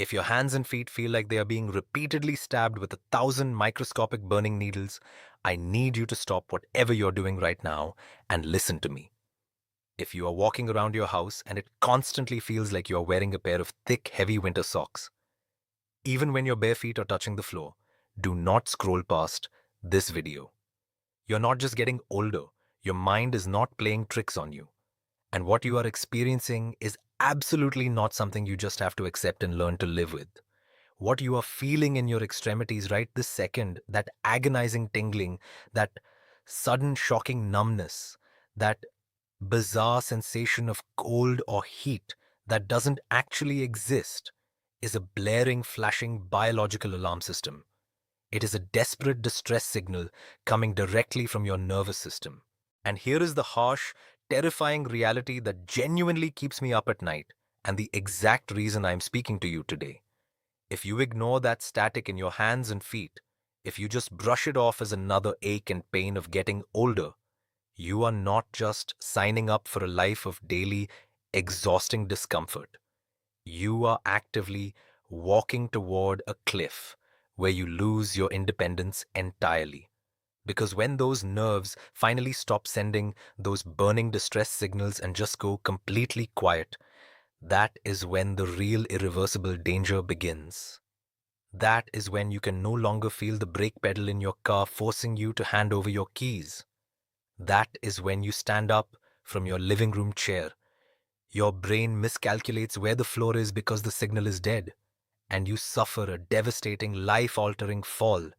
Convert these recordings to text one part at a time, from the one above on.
If your hands and feet feel like they are being repeatedly stabbed with 1,000 microscopic burning needles, I need you to stop whatever you're doing right now and listen to me. If you are walking around your house and it constantly feels like you're wearing a pair of thick, heavy winter socks, even when your bare feet are touching the floor, do not scroll past this video. You're not just getting older, your mind is not playing tricks on you. And what you are experiencing is absolutely not something you just have to accept and learn to live with. What you are feeling in your extremities right this second, that agonizing tingling, that sudden shocking numbness, that bizarre sensation of cold or heat that doesn't actually exist, is a blaring, flashing biological alarm system. It is a desperate distress signal coming directly from your nervous system. And here is the harsh, terrifying reality that genuinely keeps me up at night, and the exact reason I'm speaking to you today. If you ignore that static in your hands and feet, if you just brush it off as another ache and pain of getting older, you are not just signing up for a life of daily, exhausting discomfort. You are actively walking toward a cliff where you lose your independence entirely. Because when those nerves finally stop sending those burning distress signals and just go completely quiet, that is when the real irreversible danger begins. That is when you can no longer feel the brake pedal in your car forcing you to hand over your keys. That is when you stand up from your living room chair. Your brain miscalculates where the floor is because the signal is dead, and you suffer a devastating, life-altering fall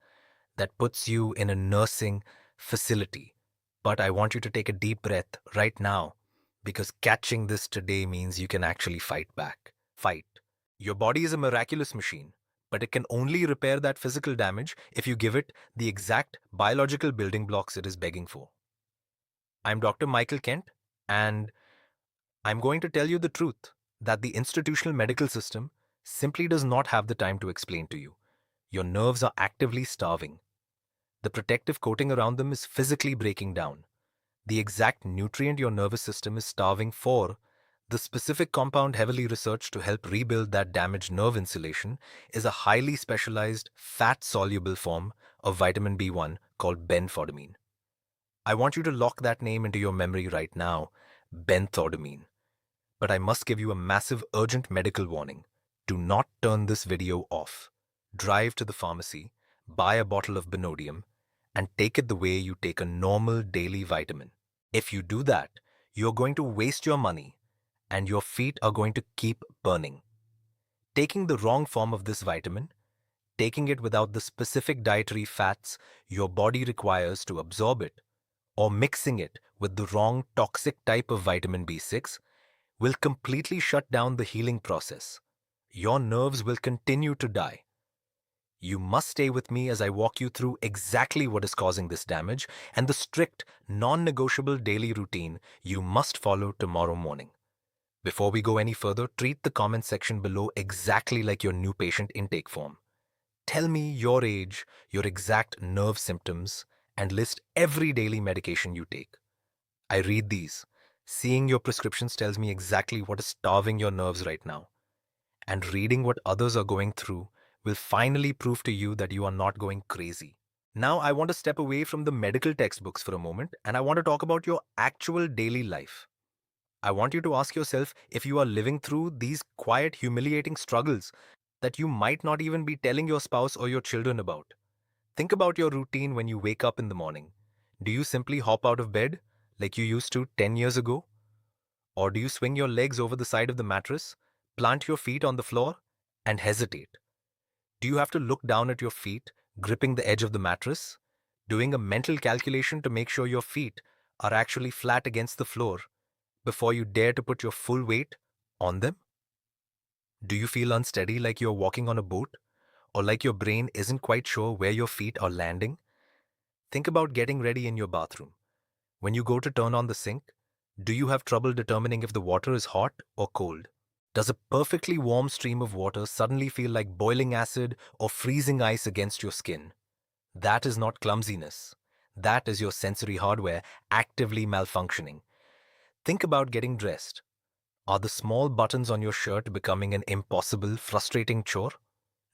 that puts you in a nursing facility. But I want you to take a deep breath right now, because catching this today means you can actually fight back. Fight. Your body is a miraculous machine, but it can only repair that physical damage if you give it the exact biological building blocks it is begging for. I'm Dr. Michael Kent, and I'm going to tell you the truth that the institutional medical system simply does not have the time to explain to you. Your nerves are actively starving. The protective coating around them is physically breaking down. The exact nutrient your nervous system is starving for, the specific compound heavily researched to help rebuild that damaged nerve insulation, is a highly specialized, fat-soluble form of vitamin B1 called benthordamine. I want you to lock that name into your memory right now, benthordamine. But I must give you a massive urgent medical warning. Do not turn this video off. Drive to the pharmacy, buy a bottle of Benodium, and take it the way you take a normal daily vitamin. If you do that, you're going to waste your money and your feet are going to keep burning. Taking the wrong form of this vitamin, taking it without the specific dietary fats your body requires to absorb it, or mixing it with the wrong toxic type of vitamin B6 will completely shut down the healing process. Your nerves will continue to die. You must stay with me as I walk you through exactly what is causing this damage and the strict, non-negotiable daily routine you must follow tomorrow morning. Before we go any further, treat the comment section below exactly like your new patient intake form. Tell me your age, your exact nerve symptoms, and list every daily medication you take. I read these. Seeing your prescriptions tells me exactly what is starving your nerves right now. And reading what others are going through will finally prove to you that you are not going crazy. Now I want to step away from the medical textbooks for a moment and I want to talk about your actual daily life. I want you to ask yourself if you are living through these quiet, humiliating struggles that you might not even be telling your spouse or your children about. Think about your routine when you wake up in the morning. Do you simply hop out of bed like you used to 10 years ago? Or do you swing your legs over the side of the mattress, plant your feet on the floor, and hesitate? Do you have to look down at your feet, gripping the edge of the mattress, doing a mental calculation to make sure your feet are actually flat against the floor before you dare to put your full weight on them? Do you feel unsteady like you're walking on a boat, or like your brain isn't quite sure where your feet are landing? Think about getting ready in your bathroom. When you go to turn on the sink, do you have trouble determining if the water is hot or cold? Does a perfectly warm stream of water suddenly feel like boiling acid or freezing ice against your skin? That is not clumsiness. That is your sensory hardware actively malfunctioning. Think about getting dressed. Are the small buttons on your shirt becoming an impossible, frustrating chore?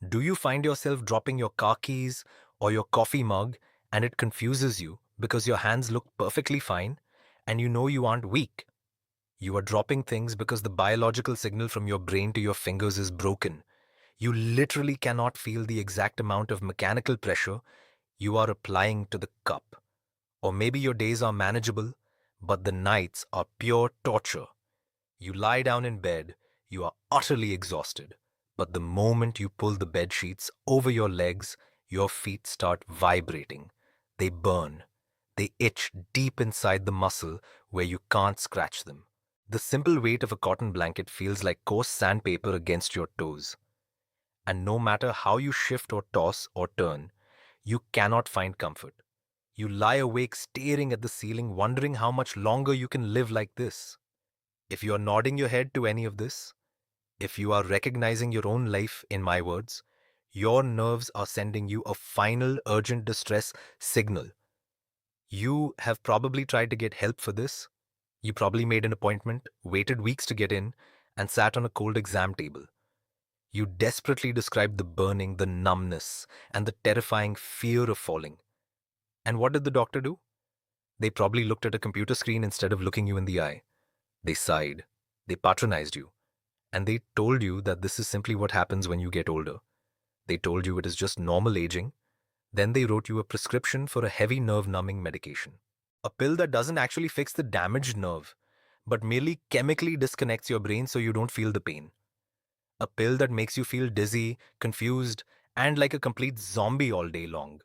Do you find yourself dropping your car keys or your coffee mug and it confuses you because your hands look perfectly fine and you know you aren't weak? You are dropping things because the biological signal from your brain to your fingers is broken. You literally cannot feel the exact amount of mechanical pressure you are applying to the cup. Or maybe your days are manageable, but the nights are pure torture. You lie down in bed, you are utterly exhausted, but the moment you pull the bed sheets over your legs, your feet start vibrating. They burn. They itch deep inside the muscle where you can't scratch them. The simple weight of a cotton blanket feels like coarse sandpaper against your toes. And no matter how you shift or toss or turn, you cannot find comfort. You lie awake staring at the ceiling, wondering how much longer you can live like this. If you are nodding your head to any of this, if you are recognizing your own life in my words, your nerves are sending you a final urgent distress signal. You have probably tried to get help for this. You probably made an appointment, waited weeks to get in, and sat on a cold exam table. You desperately described the burning, the numbness, and the terrifying fear of falling. And what did the doctor do? They probably looked at a computer screen instead of looking you in the eye. They sighed. They patronized you. And they told you that this is simply what happens when you get older. They told you it is just normal aging. Then they wrote you a prescription for a heavy nerve numbing medication. A pill that doesn't actually fix the damaged nerve, but merely chemically disconnects your brain so you don't feel the pain. A pill that makes you feel dizzy, confused, and like a complete zombie all day long.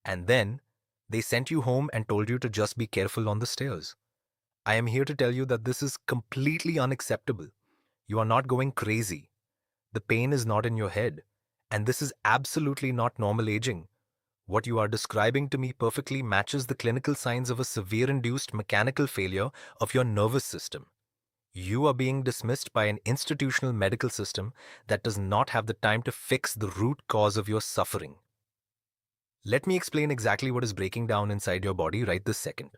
And then they sent you home and told you to just be careful on the stairs. I am here to tell you that this is completely unacceptable. You are not going crazy. The pain is not in your head. And this is absolutely not normal aging. What you are describing to me perfectly matches the clinical signs of a severe induced mechanical failure of your nervous system. You are being dismissed by an institutional medical system that does not have the time to fix the root cause of your suffering. Let me explain exactly what is breaking down inside your body right this second.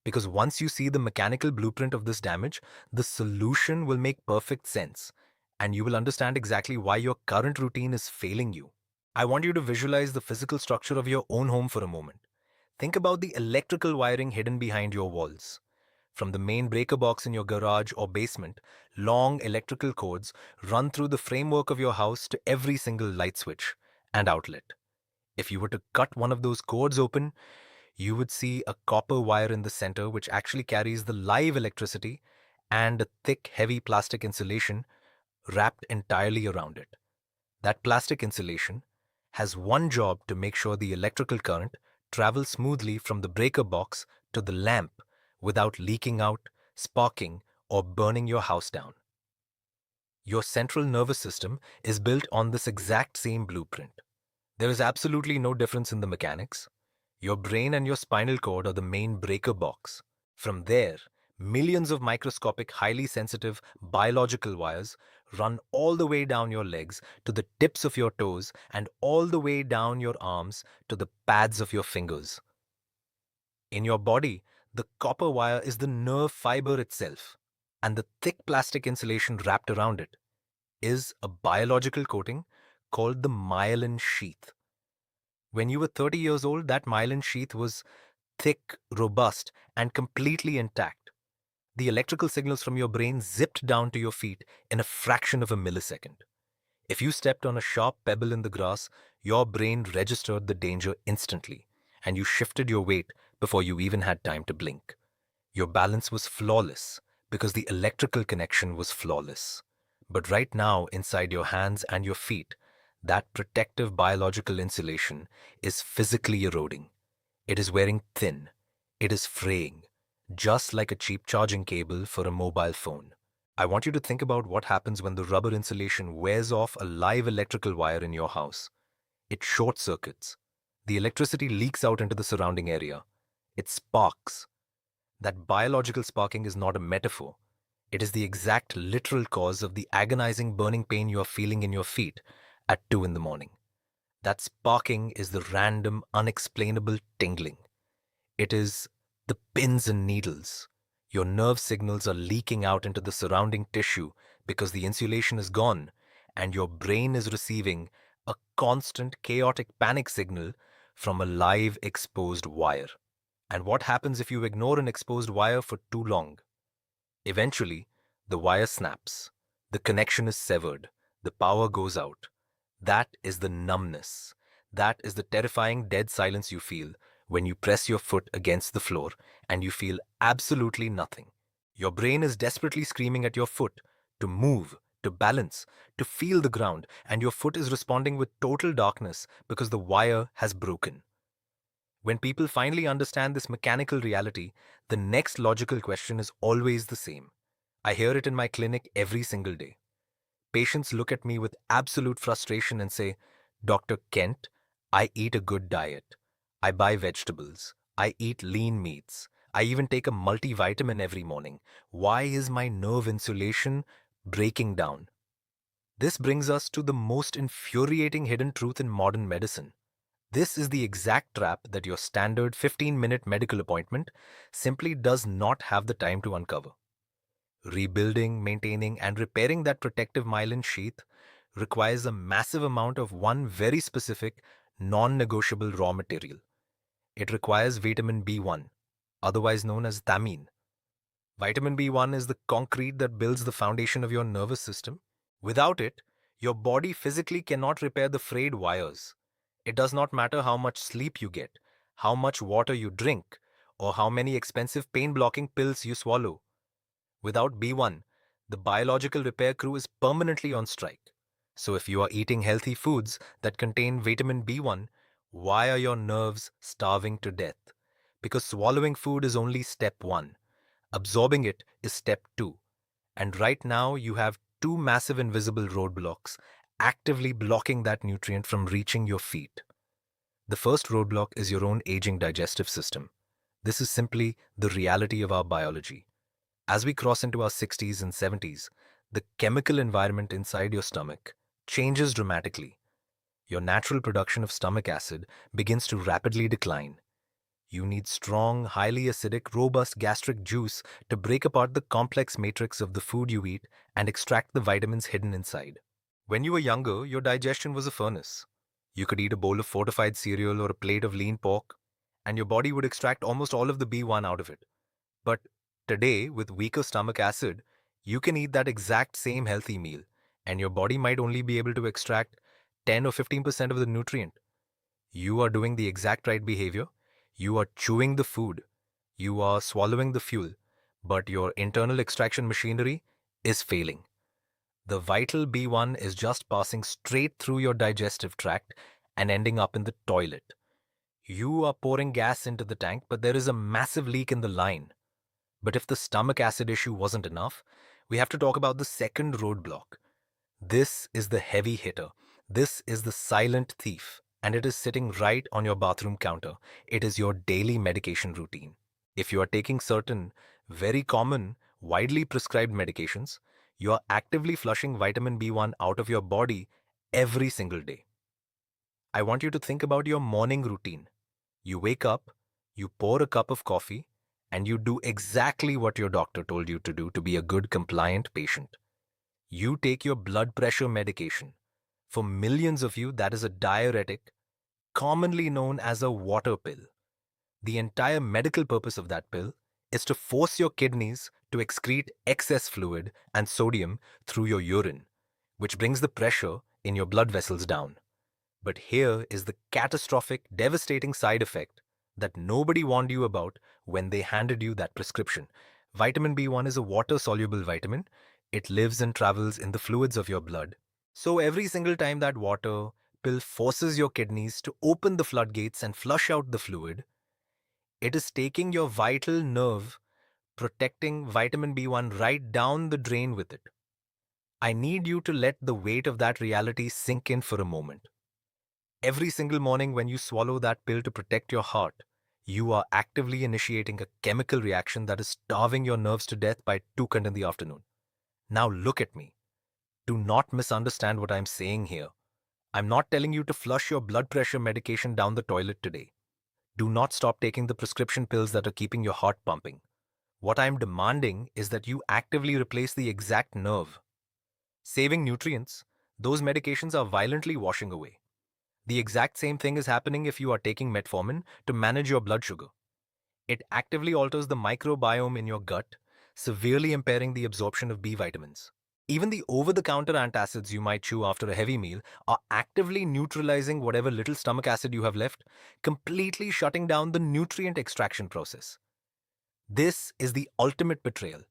Because once you see the mechanical blueprint of this damage, the solution will make perfect sense, and you will understand exactly why your current routine is failing you. I want you to visualize the physical structure of your own home for a moment. Think about the electrical wiring hidden behind your walls. From the main breaker box in your garage or basement, long electrical cords run through the framework of your house to every single light switch and outlet. If you were to cut one of those cords open, you would see a copper wire in the center which actually carries the live electricity and a thick, heavy plastic insulation wrapped entirely around it. That plastic insulation has one job to make sure the electrical current travels smoothly from the breaker box to the lamp without leaking out, sparking, or burning your house down. Your central nervous system is built on this exact same blueprint. There is absolutely no difference in the mechanics. Your brain and your spinal cord are the main breaker box. From there, millions of microscopic, highly sensitive biological wires run all the way down your legs to the tips of your toes and all the way down your arms to the pads of your fingers. In your body, the copper wire is the nerve fiber itself, and the thick plastic insulation wrapped around it is a biological coating called the myelin sheath. When you were 30 years old, that myelin sheath was thick, robust, and completely intact. The electrical signals from your brain zipped down to your feet in a fraction of a millisecond. If you stepped on a sharp pebble in the grass, your brain registered the danger instantly, and you shifted your weight before you even had time to blink. Your balance was flawless because the electrical connection was flawless. But right now, inside your hands and your feet, that protective biological insulation is physically eroding. It is wearing thin. It is fraying, just like a cheap charging cable for a mobile phone. I want you to think about what happens when the rubber insulation wears off a live electrical wire in your house. It short circuits. The electricity leaks out into the surrounding area. It sparks. That biological sparking is not a metaphor. It is the exact literal cause of the agonizing burning pain you are feeling in your feet at 2 in the morning. That sparking is the random, unexplainable tingling. It is the pins and needles. Your nerve signals are leaking out into the surrounding tissue because the insulation is gone, and your brain is receiving a constant chaotic panic signal from a live exposed wire. And what happens if you ignore an exposed wire for too long? Eventually, the wire snaps. The connection is severed. The power goes out. That is the numbness. That is the terrifying dead silence you feel when you press your foot against the floor and you feel absolutely nothing. Your brain is desperately screaming at your foot to move, to balance, to feel the ground, and your foot is responding with total darkness because the wire has broken. When people finally understand this mechanical reality, the next logical question is always the same. I hear it in my clinic every single day. Patients look at me with absolute frustration and say, Dr. Kent, I eat a good diet. I buy vegetables. I eat lean meats. I even take a multivitamin every morning. Why is my nerve insulation breaking down? This brings us to the most infuriating hidden truth in modern medicine. This is the exact trap that your standard 15-minute medical appointment simply does not have the time to uncover. Rebuilding, maintaining, and repairing that protective myelin sheath requires a massive amount of one very specific, non-negotiable raw material. It requires vitamin B1, otherwise known as thiamine. Vitamin B1 is the concrete that builds the foundation of your nervous system. Without it, your body physically cannot repair the frayed wires. It does not matter how much sleep you get, how much water you drink, or how many expensive pain-blocking pills you swallow. Without B1, the biological repair crew is permanently on strike. So if you are eating healthy foods that contain vitamin B1, why are your nerves starving to death? Because swallowing food is only step 1. Absorbing it is step 2. And right now you have two massive invisible roadblocks actively blocking that nutrient from reaching your feet. The first roadblock is your own aging digestive system. This is simply the reality of our biology. As we cross into our 60s and 70s, the chemical environment inside your stomach changes dramatically. Your natural production of stomach acid begins to rapidly decline. You need strong, highly acidic, robust gastric juice to break apart the complex matrix of the food you eat and extract the vitamins hidden inside. When you were younger, your digestion was a furnace. You could eat a bowl of fortified cereal or a plate of lean pork, and your body would extract almost all of the B1 out of it. But today, with weaker stomach acid, you can eat that exact same healthy meal, and your body might only be able to extract 10 or 15% of the nutrient. You are doing the exact right behavior. You are chewing the food. You are swallowing the fuel. But your internal extraction machinery is failing. The vital B1 is just passing straight through your digestive tract and ending up in the toilet. You are pouring gas into the tank, but there is a massive leak in the line. But if the stomach acid issue wasn't enough, we have to talk about the second roadblock. This is the heavy hitter. This is the silent thief, and it is sitting right on your bathroom counter. It is your daily medication routine. If you are taking certain, very common, widely prescribed medications, you are actively flushing vitamin B1 out of your body every single day. I want you to think about your morning routine. You wake up, you pour a cup of coffee, and you do exactly what your doctor told you to do to be a good compliant patient. You take your blood pressure medication. For millions of you, that is a diuretic, commonly known as a water pill. The entire medical purpose of that pill is to force your kidneys to excrete excess fluid and sodium through your urine, which brings the pressure in your blood vessels down. But here is the catastrophic, devastating side effect that nobody warned you about when they handed you that prescription. Vitamin B1 is a water-soluble vitamin. It lives and travels in the fluids of your blood. So every single time that water pill forces your kidneys to open the floodgates and flush out the fluid, it is taking your vital nerve, protecting vitamin B1 right down the drain with it. I need you to let the weight of that reality sink in for a moment. Every single morning when you swallow that pill to protect your heart, you are actively initiating a chemical reaction that is starving your nerves to death by 2 in the afternoon. Now look at me. Do not misunderstand what I'm saying here. I'm not telling you to flush your blood pressure medication down the toilet today. Do not stop taking the prescription pills that are keeping your heart pumping. What I'm demanding is that you actively replace the exact nerve. Saving nutrients, those medications are violently washing away. The exact same thing is happening if you are taking metformin to manage your blood sugar. It actively alters the microbiome in your gut, severely impairing the absorption of B vitamins. Even the over-the-counter antacids you might chew after a heavy meal are actively neutralizing whatever little stomach acid you have left, completely shutting down the nutrient extraction process. This is the ultimate betrayal.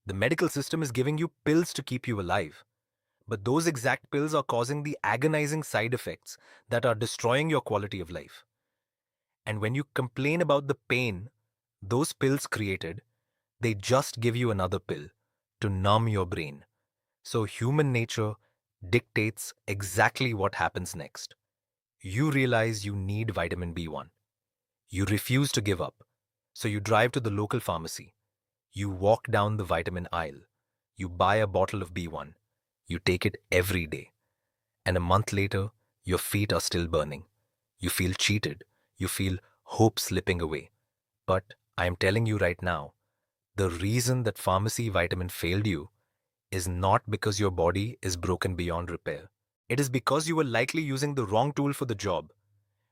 The medical system is giving you pills to keep you alive, but those exact pills are causing the agonizing side effects that are destroying your quality of life. And when you complain about the pain those pills created, they just give you another pill to numb your brain. So human nature dictates exactly what happens next. You realize you need vitamin B1. You refuse to give up. So you drive to the local pharmacy. You walk down the vitamin aisle. You buy a bottle of B1. You take it every day. And a month later, your feet are still burning. You feel cheated. You feel hope slipping away. But I am telling you right now, the reason that pharmacy vitamin failed you is not because your body is broken beyond repair. It is because you were likely using the wrong tool for the job.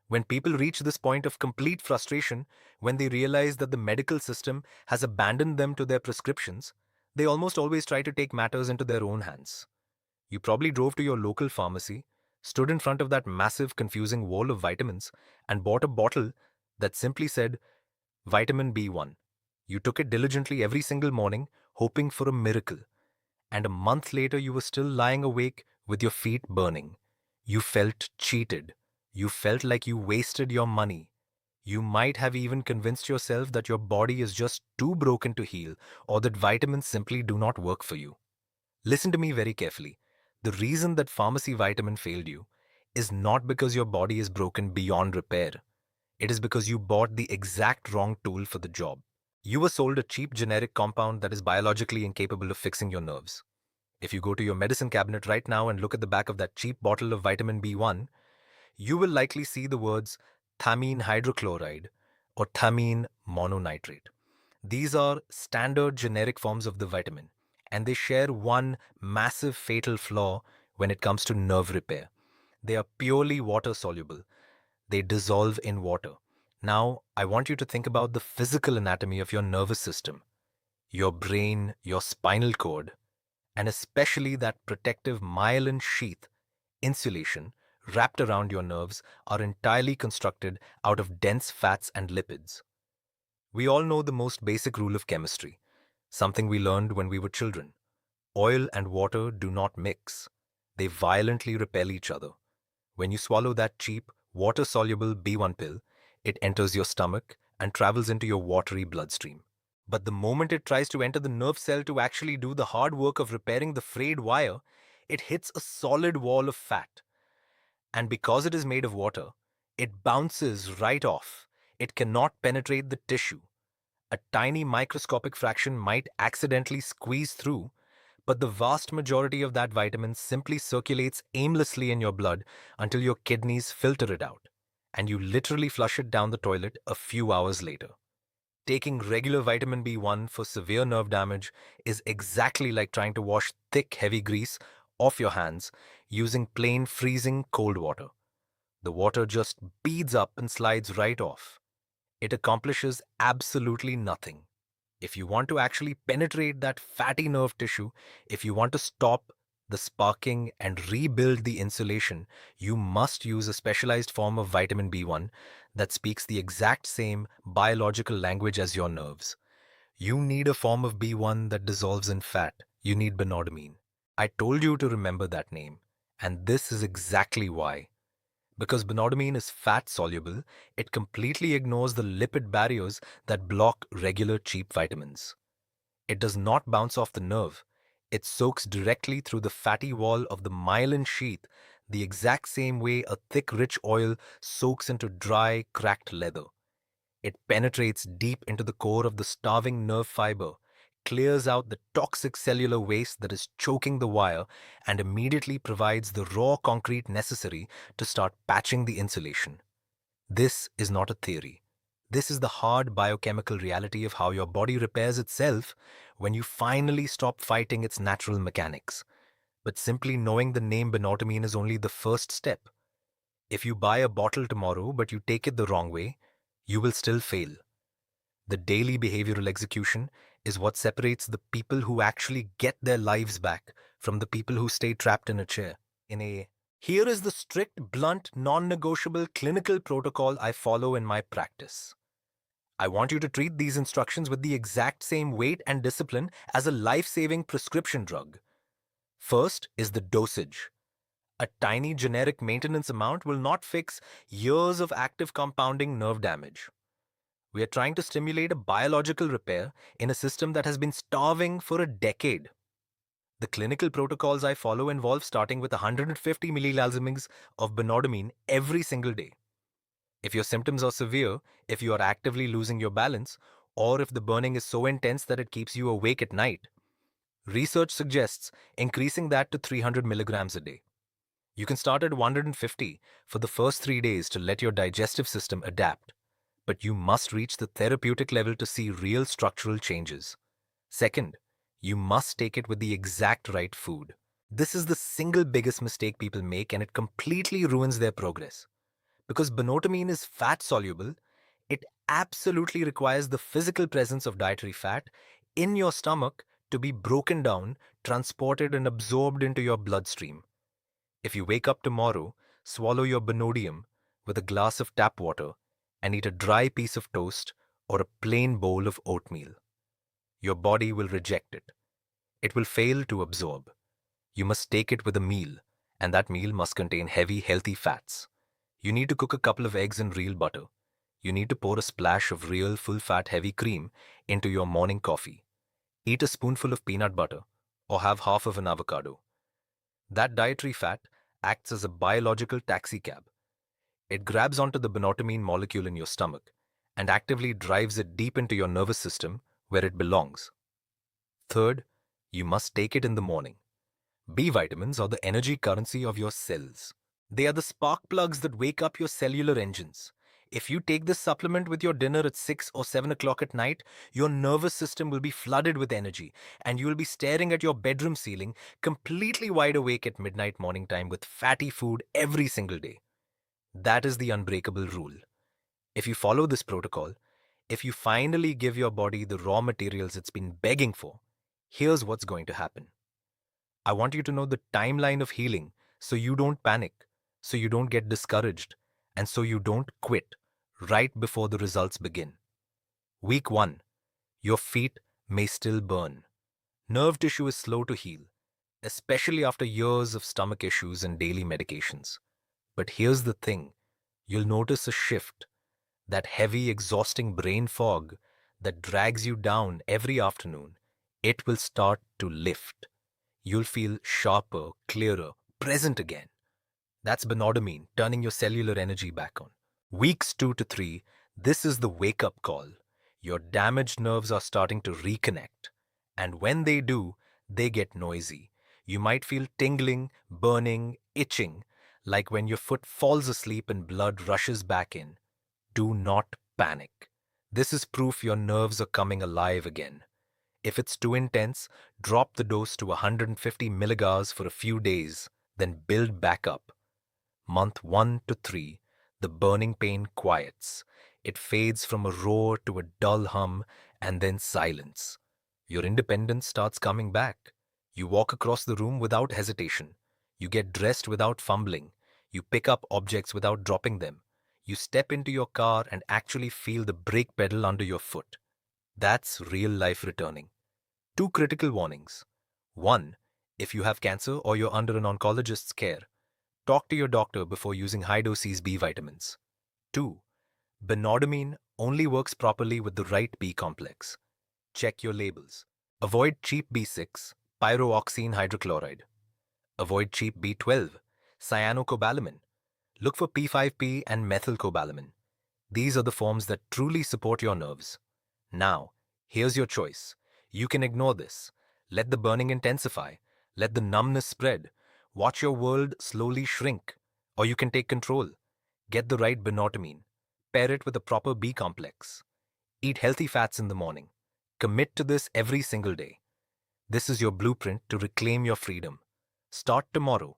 When people reach this point of complete frustration, when they realize that the medical system has abandoned them to their prescriptions, they almost always try to take matters into their own hands. You probably drove to your local pharmacy, stood in front of that massive, confusing wall of vitamins, and bought a bottle that simply said, Vitamin B1. You took it diligently every single morning, hoping for a miracle. And a month later, you were still lying awake with your feet burning. You felt cheated. You felt like you wasted your money. You might have even convinced yourself that your body is just too broken to heal, or that vitamins simply do not work for you. Listen to me very carefully. The reason that pharmacy vitamin failed you is not because your body is broken beyond repair. It is because you bought the exact wrong tool for the job. You were sold a cheap generic compound that is biologically incapable of fixing your nerves. If you go to your medicine cabinet right now and look at the back of that cheap bottle of vitamin B1, you will likely see the words thiamine hydrochloride or thiamine mononitrate. These are standard generic forms of the vitamin, and they share one massive fatal flaw when it comes to nerve repair. They are purely water soluble. They dissolve in water. Now, I want you to think about the physical anatomy of your nervous system, your brain, your spinal cord, and especially that protective myelin sheath, insulation, wrapped around your nerves are entirely constructed out of dense fats and lipids. We all know the most basic rule of chemistry, something we learned when we were children. Oil and water do not mix. They violently repel each other. When you swallow that cheap, water-soluble B1 pill, it enters your stomach and travels into your watery bloodstream. But the moment it tries to enter the nerve cell to actually do the hard work of repairing the frayed wire, it hits a solid wall of fat. And because it is made of water, it bounces right off. It cannot penetrate the tissue. A tiny microscopic fraction might accidentally squeeze through, but the vast majority of that vitamin simply circulates aimlessly in your blood until your kidneys filter it out, and you literally flush it down the toilet a few hours later. Taking regular vitamin B1 for severe nerve damage is exactly like trying to wash thick, heavy grease off your hands using plain freezing cold water. The water just beads up and slides right off. It accomplishes absolutely nothing. If you want to actually penetrate that fatty nerve tissue, if you want to stop the sparking and rebuild the insulation, you must use a specialized form of vitamin B1 that speaks the exact same biological language as your nerves. You need a form of B1 that dissolves in fat. You need benodamine. I told you to remember that name, and this is exactly why. Because benodamine is fat soluble, it completely ignores the lipid barriers that block regular cheap vitamins. It does not bounce off the nerve. It soaks directly through the fatty wall of the myelin sheath, the exact same way a thick, rich oil soaks into dry, cracked leather. It penetrates deep into the core of the starving nerve fiber, clears out the toxic cellular waste that is choking the wire, and immediately provides the raw concrete necessary to start patching the insulation. This is not a theory. This is the hard biochemical reality of how your body repairs itself when you finally stop fighting its natural mechanics. But simply knowing the name benotamine is only the first step. If you buy a bottle tomorrow but you take it the wrong way, you will still fail. The daily behavioral execution is what separates the people who actually get their lives back from the people who stay trapped in a chair. Here is the strict, blunt, non-negotiable clinical protocol I follow in my practice. I want you to treat these instructions with the exact same weight and discipline as a life-saving prescription drug. First is the dosage. A tiny generic maintenance amount will not fix years of active compounding nerve damage. We are trying to stimulate a biological repair in a system that has been starving for a decade. The clinical protocols I follow involve starting with 150 millalzimigs of benotamine every single day. If your symptoms are severe, if you are actively losing your balance, or if the burning is so intense that it keeps you awake at night, research suggests increasing that to 300 milligrams a day. You can start at 150 for the first 3 days to let your digestive system adapt, but you must reach the therapeutic level to see real structural changes. Second, you must take it with the exact right food. This is the single biggest mistake people make, and it completely ruins their progress. Because benotamine is fat soluble, it absolutely requires the physical presence of dietary fat in your stomach to be broken down, transported, and absorbed into your bloodstream. If you wake up tomorrow, swallow your benodium with a glass of tap water, and eat a dry piece of toast or a plain bowl of oatmeal, your body will reject it. It will fail to absorb. You must take it with a meal, and that meal must contain heavy, healthy fats. You need to cook a couple of eggs in real butter. You need to pour a splash of real, full-fat, heavy cream into your morning coffee. Eat a spoonful of peanut butter, or have half of an avocado. That dietary fat acts as a biological taxicab. It grabs onto the benotamine molecule in your stomach and actively drives it deep into your nervous system where it belongs. Third, you must take it in the morning. B vitamins are the energy currency of your cells. They are the spark plugs that wake up your cellular engines. If you take this supplement with your dinner at 6 or 7 o'clock at night, your nervous system will be flooded with energy, and you will be staring at your bedroom ceiling, completely wide awake at midnight morning time with fatty food every single day. That is the unbreakable rule. If you follow this protocol, if you finally give your body the raw materials it's been begging for, here's what's going to happen. I want you to know the timeline of healing so you don't panic, so you don't get discouraged, and so you don't quit right before the results begin. Week 1. Your feet may still burn. Nerve tissue is slow to heal, especially after years of stomach issues and daily medications. But here's the thing. You'll notice a shift, that heavy, exhausting brain fog that drags you down every afternoon. It will start to lift. You'll feel sharper, clearer, present again. That's benotamine, turning your cellular energy back on. Weeks 2 to 3, this is the wake-up call. Your damaged nerves are starting to reconnect. And when they do, they get noisy. You might feel tingling, burning, itching, like when your foot falls asleep and blood rushes back in. Do not panic. This is proof your nerves are coming alive again. If it's too intense, drop the dose to 150 milligauss for a few days, then build back up. Month 1 to 3, the burning pain quiets. It fades from a roar to a dull hum and then silence. Your independence starts coming back. You walk across the room without hesitation. You get dressed without fumbling. You pick up objects without dropping them. You step into your car and actually feel the brake pedal under your foot. That's real life returning. 2 critical warnings. 1. If you have cancer or you're under an oncologist's care, talk to your doctor before using high-dose B vitamins. 2. Benotamine only works properly with the right B complex. Check your labels. Avoid cheap B6, pyroxene hydrochloride. Avoid cheap B12, cyanocobalamin. Look for P5P and methylcobalamin. These are the forms that truly support your nerves. Now, here's your choice. You can ignore this. Let the burning intensify. Let the numbness spread. Watch your world slowly shrink. Or you can take control. Get the right benotamine. Pair it with a proper B complex. Eat healthy fats in the morning. Commit to this every single day. This is your blueprint to reclaim your freedom. Start tomorrow.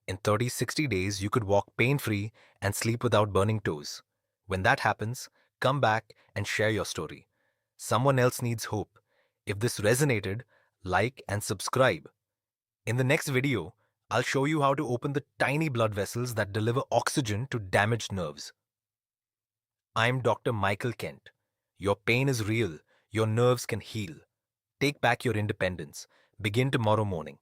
In 30-60 days, you could walk pain-free and sleep without burning toes. When that happens, come back and share your story. Someone else needs hope. If this resonated, like and subscribe. In the next video, I'll show you how to open the tiny blood vessels that deliver oxygen to damaged nerves. I'm Dr. Michael Kent. Your pain is real. Your nerves can heal. Take back your independence. Begin tomorrow morning.